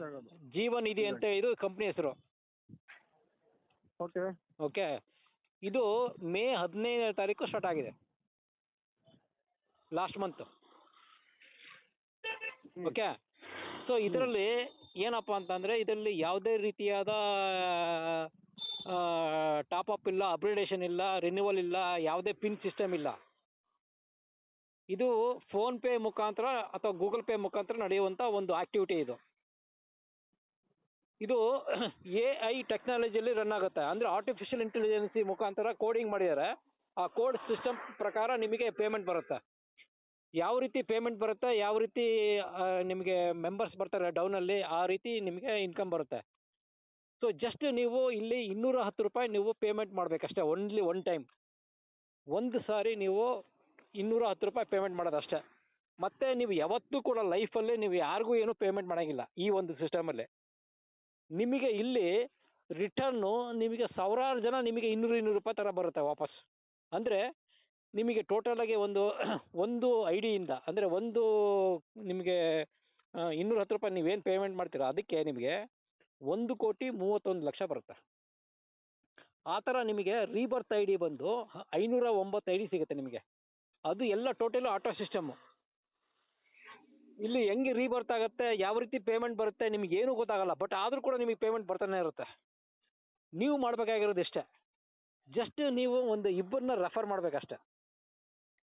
ಆಗೋದು. ಜೀವನ್ ನಿಧಿ ಅಂತ ಇದು ಕಂಪ್ನಿ ಹೆಸರು. ಓಕೆ ಓಕೆ, ಇದು ಮೇ 15ನೇ ತಾರೀಕು ಸ್ಟಾರ್ಟ್ ಆಗಿದೆ, ಲಾಸ್ಟ್ ಮಂತ್. ಓಕೆ, ಸೊ ಇದರಲ್ಲಿ ಏನಪ್ಪ ಅಂತಂದರೆ ಇದರಲ್ಲಿ ಯಾವುದೇ ರೀತಿಯಾದ ಟಾಪ್ ಅಪ್ ಇಲ್ಲ, ಅಪ್ಗ್ರೇಡೇಷನ್ ಇಲ್ಲ, ರಿನ್ಯೂವಲ್ ಇಲ್ಲ, ಯಾವುದೇ ಪಿನ್ ಸಿಸ್ಟಮ್ ಇಲ್ಲ. ಇದು ಫೋನ್ಪೇ ಮುಖಾಂತರ ಅಥವಾ ಗೂಗಲ್ ಪೇ ಮುಖಾಂತರ ನಡೆಯುವಂಥ ಒಂದು ಆಕ್ಟಿವಿಟಿ ಇದು. ಇದು AI ಟೆಕ್ನಾಲಜಿಯಲ್ಲಿ ರನ್ ಆಗುತ್ತೆ. ಅಂದರೆ ಆರ್ಟಿಫಿಷಿಯಲ್ ಇಂಟೆಲಿಜೆನ್ಸಿ ಮುಖಾಂತರ ಕೋಡಿಂಗ್ ಮಾಡಿದ್ದಾರೆ. ಆ ಕೋಡ್ ಸಿಸ್ಟಮ್ ಪ್ರಕಾರ ನಿಮಗೆ ಪೇಮೆಂಟ್ ಬರುತ್ತೆ. ಯಾವ ರೀತಿ ಪೇಮೆಂಟ್ ಬರುತ್ತೆ, ಯಾವ ರೀತಿ ನಿಮಗೆ ಮೆಂಬರ್ಸ್ ಬರ್ತಾರೆ ಡೌನಲ್ಲಿ, ಆ ರೀತಿ ನಿಮಗೆ ಇನ್ಕಮ್ ಬರುತ್ತೆ. ಸೊ ಜಸ್ಟ್ ನೀವು ಇಲ್ಲಿ 210 ರೂಪಾಯಿ ನೀವು ಪೇಮೆಂಟ್ ಮಾಡಬೇಕಷ್ಟೇ, ಓನ್ಲಿ ಒನ್ ಟೈಮ್. ಒಂದು ಸಾರಿ ನೀವು 210 ರೂಪಾಯಿ ಪೇಮೆಂಟ್ ಮಾಡೋದಷ್ಟೇ. ಮತ್ತೆ ನೀವು ಯಾವತ್ತೂ ಕೂಡ ಲೈಫಲ್ಲಿ ನೀವು ಯಾರಿಗೂ ಏನೂ ಪೇಮೆಂಟ್ ಮಾಡೋಂಗಿಲ್ಲ ಈ ಒಂದು ಸಿಸ್ಟಮಲ್ಲಿ. ನಿಮಗೆ ಇಲ್ಲಿ ರಿಟರ್ನು ನಿಮಗೆ ಸಾವಿರಾರು ಜನ ನಿಮಗೆ 200 ರೂಪಾಯಿ ಥರ ಬರುತ್ತೆ ವಾಪಸ್. ಅಂದರೆ ನಿಮಗೆ ಟೋಟಲಾಗಿ ಒಂದು ಐಡಿಯಿಂದ ಅಂದರೆ ನಿಮಗೆ 210 ರೂಪಾಯಿ ನೀವೇನು ಪೇಮೆಂಟ್ ಮಾಡ್ತೀರಾ ಅದಕ್ಕೆ ನಿಮಗೆ 1,31,00,000 ಬರುತ್ತೆ. ಆ ಥರ ನಿಮಗೆ ರೀಬರ್ತ್ ಐ ಡಿ ಬಂದು 509 ಐ ಡಿ ಸಿಗುತ್ತೆ ನಿಮಗೆ. ಅದು ಎಲ್ಲ ಟೋಟಲು ಆಟೋ ಸಿಸ್ಟಮು. ಇಲ್ಲಿ ಹೆಂಗೆ ರೀಬರ್ತ್ ಆಗುತ್ತೆ, ಯಾವ ರೀತಿ ಪೇಮೆಂಟ್ ಬರುತ್ತೆ ನಿಮಗೇನು ಗೊತ್ತಾಗಲ್ಲ. ಬಟ್ ಆದರೂ ಕೂಡ ನಿಮಗೆ ಪೇಮೆಂಟ್ ಬರ್ತಾನೆ ಇರುತ್ತೆ. ನೀವು ಮಾಡಬೇಕಾಗಿರೋದು ಇಷ್ಟೇ, ಜಸ್ಟ್ ನೀವು ಒಂದು ಇಬ್ಬರನ್ನ ರೆಫರ್ ಮಾಡಬೇಕಷ್ಟೆ.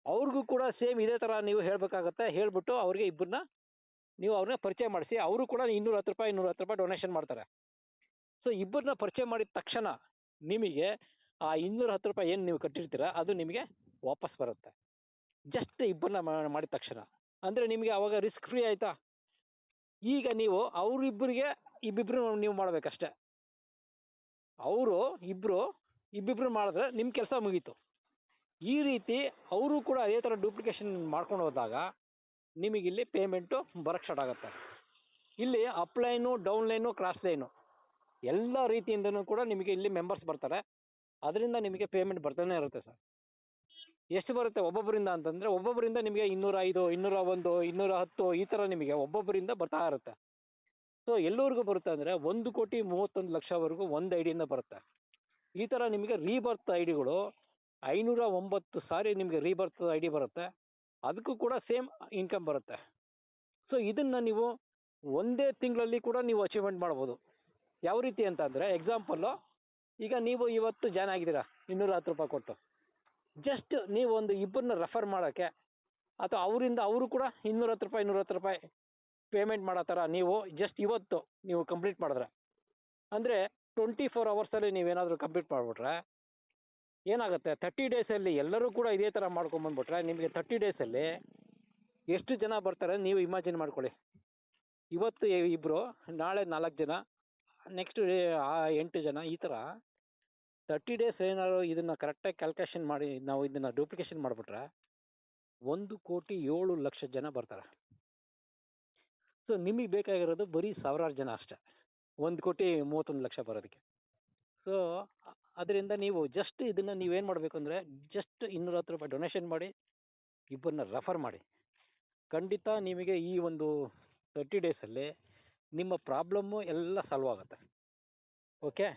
ಅವ್ರಿಗೂ ಕೂಡ ಸೇಮ್ ಇದೇ ಥರ ನೀವು ಹೇಳಬೇಕಾಗತ್ತೆ. ಹೇಳಿಬಿಟ್ಟು ಅವ್ರಿಗೆ ಇಬ್ಬರನ್ನ ನೀವು ಅವ್ರನ್ನ ಪರಿಚಯ ಮಾಡಿಸಿ, ಅವರು ಕೂಡ 210 ರೂಪಾಯಿ ಡೊನೇಷನ್ ಮಾಡ್ತಾರೆ. ಸೊ ಇಬ್ಬರನ್ನ ಪರಿಚಯ ಮಾಡಿದ ತಕ್ಷಣ ನಿಮಗೆ ಆ 210 ರೂಪಾಯಿ ಏನು ನೀವು ಕಟ್ಟಿರ್ತೀರ ಅದು ನಿಮಗೆ ವಾಪಸ್ ಬರುತ್ತೆ. ಜಸ್ಟ್ ಇಬ್ಬರನ್ನ ಮಾಡಿದ ತಕ್ಷಣ. ಅಂದರೆ ನಿಮಗೆ ಅವಾಗ ರಿಸ್ಕ್ ಫ್ರೀ ಆಯಿತಾ. ಈಗ ನೀವು ಇಬ್ಬಿಬ್ಬರು ನೀವು ಮಾಡಬೇಕಷ್ಟೆ. ಅವರು ಇಬ್ಬಿಬ್ರು ಮಾಡಿದ್ರೆ ನಿಮ್ಮ ಕೆಲಸ ಮುಗೀತು. ಈ ರೀತಿ ಅವರು ಕೂಡ ಅದೇ ಥರ ಡೂಪ್ಲಿಕೇಶನ್ ಮಾಡ್ಕೊಂಡು ಹೋದಾಗ ನಿಮಗಿಲ್ಲಿ ಪೇಮೆಂಟು ಬರೋಕ್ಕೆ ಸ್ಟಾರ್ಟ್ ಆಗುತ್ತೆ. ಇಲ್ಲಿ up line, down line, cross line ಎಲ್ಲ ರೀತಿಯಿಂದನೂ ಕೂಡ ನಿಮಗೆ ಇಲ್ಲಿ ಮೆಂಬರ್ಸ್ ಬರ್ತಾರೆ. ಅದರಿಂದ ನಿಮಗೆ ಪೇಮೆಂಟ್ ಬರ್ತಾನೆ ಇರುತ್ತೆ ಸರ್. ಎಷ್ಟು ಬರುತ್ತೆ ಒಬ್ಬೊಬ್ಬರಿಂದ ಅಂತಂದರೆ, ಒಬ್ಬೊಬ್ಬರಿಂದ ನಿಮಗೆ 205, 201, 210 ಈ ಥರ ನಿಮಗೆ ಒಬ್ಬೊಬ್ಬರಿಂದ ಬರ್ತಾ ಇರುತ್ತೆ. ಸೊ ಎಲ್ಲರಿಗೂ ಬರುತ್ತೆ ಅಂದರೆ 1,31,00,000ವರೆಗೂ ಒಂದು ಐಡಿಯಿಂದ ಬರುತ್ತೆ. ಈ ಥರ ನಿಮಗೆ ರೀಬರ್ತ್ ಐ ಡಿಗಳು 509 ಸಾರಿ ನಿಮಗೆ ರೀಬರ್ತ್ ಐ ಡಿ ಬರುತ್ತೆ. ಅದಕ್ಕೂ ಕೂಡ ಸೇಮ್ ಇನ್ಕಮ್ ಬರುತ್ತೆ. ಸೊ ಇದನ್ನು ನೀವು ಒಂದೇ ತಿಂಗಳಲ್ಲಿ ಕೂಡ ನೀವು ಅಚೀವ್ಮೆಂಟ್ ಮಾಡ್ಬೋದು. ಯಾವ ರೀತಿ ಅಂತ ಅಂದರೆ, ಎಕ್ಸಾಂಪಲ್ಲು, ಈಗ ನೀವು ಇವತ್ತು ಜಾಯ್ನ್ ಆಗಿದ್ದೀರಾ 210 ರೂಪಾಯಿ ಕೊಟ್ಟು. ಜಸ್ಟ್ ನೀವು ಒಂದು ಇಬ್ಬರನ್ನ ರೆಫರ್ ಮಾಡೋಕ್ಕೆ ಅಥವಾ ಅವರಿಂದ ಅವರು ಕೂಡ 210 ರೂಪಾಯಿ ಪೇಮೆಂಟ್ ಮಾಡೋ ಥರ ನೀವು ಜಸ್ಟ್ ಇವತ್ತು ನೀವು ಕಂಪ್ಲೀಟ್ ಮಾಡಿದ್ರೆ, ಅಂದರೆ 24 ಅವರ್ಸಲ್ಲಿ ನೀವೇನಾದರೂ ಕಂಪ್ಲೀಟ್ ಮಾಡಿಬಿಟ್ರೆ ಏನಾಗುತ್ತೆ, 30 ಡೇಸಲ್ಲಿ ಎಲ್ಲರೂ ಕೂಡ ಇದೇ ಥರ ಮಾಡ್ಕೊಂಬಂದ್ಬಿಟ್ರೆ ನಿಮಗೆ 30 ಡೇಸಲ್ಲಿ ಎಷ್ಟು ಜನ ಬರ್ತಾರೆ ನೀವು ಇಮ್ಯಾಜಿನ್ ಮಾಡ್ಕೊಳ್ಳಿ. ಇವತ್ತು ಇಬ್ಬರು, ನಾಳೆ 4 ಜನ, ನೆಕ್ಸ್ಟ್ 8 ಜನ, ಈ ಥರ 30 ಡೇಸ್ ಏನಾದ್ರು ಇದನ್ನು ಕರೆಕ್ಟಾಗಿ ಕ್ಯಾಲ್ಕುಲೇಷನ್ ಮಾಡಿ ನಾವು ಇದನ್ನು ಡೂಪ್ಲಿಕೇಶನ್ ಮಾಡಿಬಿಟ್ರೆ 1,07,00,000 ಜನ ಬರ್ತಾರೆ. ಸೊ ನಿಮಗೆ ಬೇಕಾಗಿರೋದು ಬರೀ ಸಾವಿರಾರು ಜನ ಅಷ್ಟೇ 1,31,00,000 ಬರೋದಕ್ಕೆ. ಸೊ ಅದರಿಂದ ನೀವು ಜಸ್ಟ್ ಇದನ್ನು ನೀವೇನು ಮಾಡಬೇಕು ಅಂದರೆ, ಜಸ್ಟ್ 210 ರೂಪಾಯಿ ಡೊನೇಷನ್ ಮಾಡಿ, ಇಬ್ಬರನ್ನ ರೆಫರ್ ಮಾಡಿ. ಖಂಡಿತ ನಿಮಗೆ ಈ ಒಂದು 30 ಡೇಸಲ್ಲಿ ನಿಮ್ಮ ಪ್ರಾಬ್ಲಮ್ಮು ಎಲ್ಲ ಸಾಲ್ವ್ ಆಗುತ್ತೆ. ಓಕೆ.